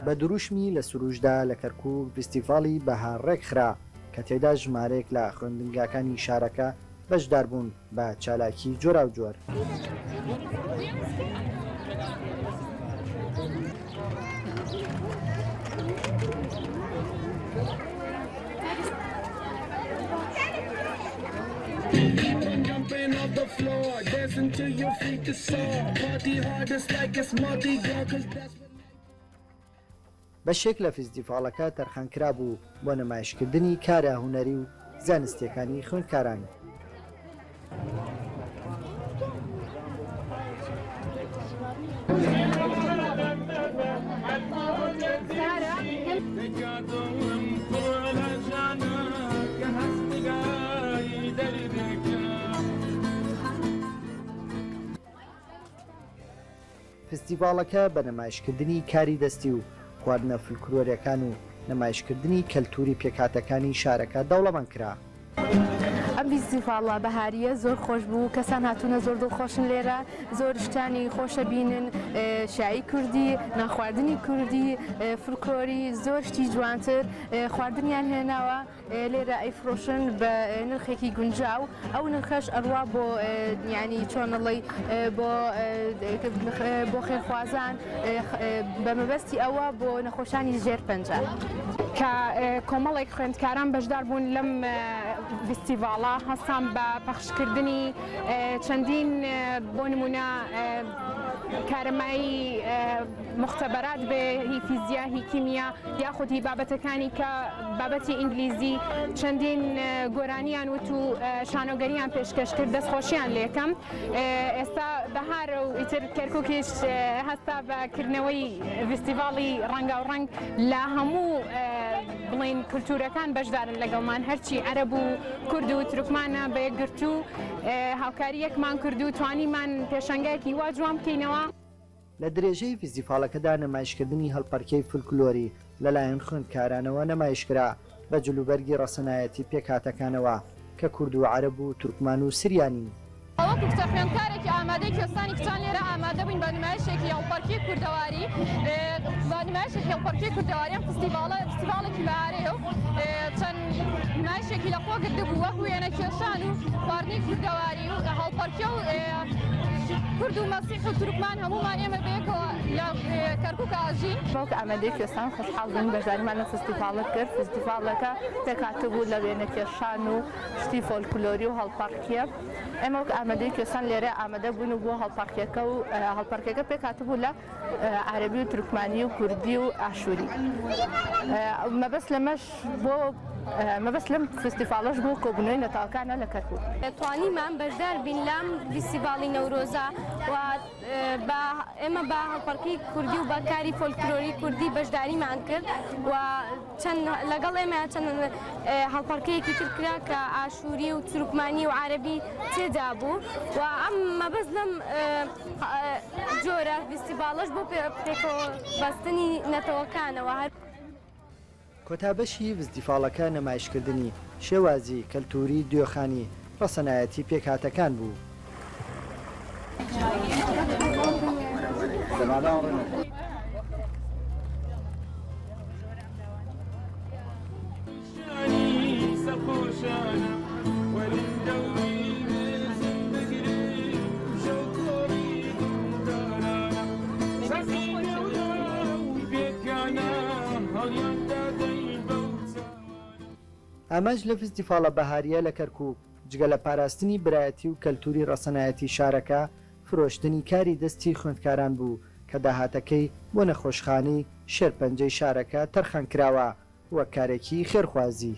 بە دروشمی لە سروشدا لە کەرکووک فستیڤاڵی بەهارڕێک خرا کە تێدا ژمارەیەک لە خوێندنگاکانی شارەکە بەشدار بوون بە چالاکی جۆرا و جۆر. بەشێک لە فستیڤاڵەکە تەرخانکرا بوو بۆ نمایشکردنی کارە هونەری و زانستیەکانی خوێندکاران. فستیڤاڵەکە بە نمایشکردنی کاری دەستی و خواردنە فولکلۆریەکان و نمایشکردنی کەلتوری پێکهاتەکانی شارەکە دەوڵەمەند کرا. ئەم فستیڤاڵە بەهاریە زۆر خۆش بوو، کەسان هاتوونە زۆر دڵخۆشن لێرە، زۆر شتانی خۆشە بینن، شایی کوردی، ناخواردنی کوردی، فولکلۆری، زۆر شتی جوانتر خواردنیان هێناوە لێرە ئەیفرۆشن بە نرخێکی گونجاو، ئەو نرخەش ئەڕوا بۆ یعنی چۆنەڵی بۆ خێرخوازان بە مەبەستی ئەوە بۆ نەخۆشانی ژێر پەنجە. کە کۆمەڵێک خوێندکاران بەشدار بوون لەم فستیڤاڵە هەستان بە پەخشکردنی چەندین بۆ نمونە کارەمایی مختبەرات بێ هی فیزیا هی کیمیا یاخود هی بابەتەکانی کە بابەتی ئینگلیزی چەندین گۆرانیان وت و شانۆگەریان پێشکەش کرد دەستخۆشییان لێکەم. ئێستا بەهارە و ئیتر کەرکووکیش هەستا بەکردنەوەی فستیڤاڵی ڕەنگاوڕەنگ لە هەموو بڵین کولتورەکان بەشدارن لەگەڵمان، هەرچی عەرەب و کورد و تورکمانە بەیەکگرت و هاوکاریەکمان کرد و توانیمان پێشەنگایەکی وا جوان بکەینەوە. لە درێژەی فستیڤاڵەکەدا نمایشکردنی هەڵپەرکەی فولکلۆری لەلایەن خوێندکارانەوە نمایشکرا بە جلوبەرگی ڕەسەنایەتی پێکهاتەکانەوە کە کورد و عەرەب و تورکمان و سریانی. ئەوەکو کتە خوێندکارێکی ئامادەی کوێستانی کچان لێرە ئامادە بووین بە نمایشێکی هەڵپەرکەی کوردەواری، بە نمایشێکی هەڵپەرکەی کوردەواری ئەم فستیڤاڵێکی بەهارەیە و چەند نمایشێکی لەخۆ گرتبوو وەکو وێنە کێشان و خواردنی کوردەواری و هەڵپەرکە و کورد و مەسیح و تورکمان هەمومان ئێمە بەیەکەوە لە کەرکووک ئاژین. بەڵکو ئامادەی کوێستان خۆشحاڵ بوون بەشداریمان لە فستیڤاڵە کرد. فستیڤاڵەکە پێکهاتە بوو لە وێنە کێشان و شتی فۆلکلۆری و هەڵپەرکیە. ئێمە وەک ئامادەی کوێستان لێرە ئامادە بوون و بۆ هەڵپەرکێکە و هەڵپەرکێکە پێکهاتە بوو لە عەرەبی و تورکمانی و کوردی و ئاشووری. مەبەست لەمەش بۆ مەبەست لەم فستیڤاڵەش بۆ کۆبوونەوەی نەتەوەکانە لە کەرکووک. توانیمان بەشدار بین لەم فستیڤاڵی نەورۆزە و ئێمە بە هەڵپەرکەی کوردی و بەکاری فۆلکلۆری کوردی بەشداریمان کرد و لەگەڵ ئێمە چەند هەڵپەرکەیەکی تر کرا کە ئاشووری و تورکمانی و عەرەبی تێدا بوو و ئەم مەبەست لەم جۆرە فستیڤاڵەش بۆ پێکەوەبەستنی نەتەوەکانەوە. کۆتابەشی فستیڤاڵەکە نمایشکردنی شێوازی کەلتوری دوێخانی ڕەسەنایەتی پێکهاتەکان بوو. ئەمەش لە فستیڤاڵە بەهاریە لە کەرکووک جگە لە پاراستنی برایەتی و کەلتوری ڕەسەنایەتی شارەکە فرۆشتنی کاری دەستی خوێندکاران بوو کە داهاتەکەی بۆ نەخۆشخانەی شێرپەنجەی شارەکە تەرخانکراوە وەک کارێکی خێرخوازی.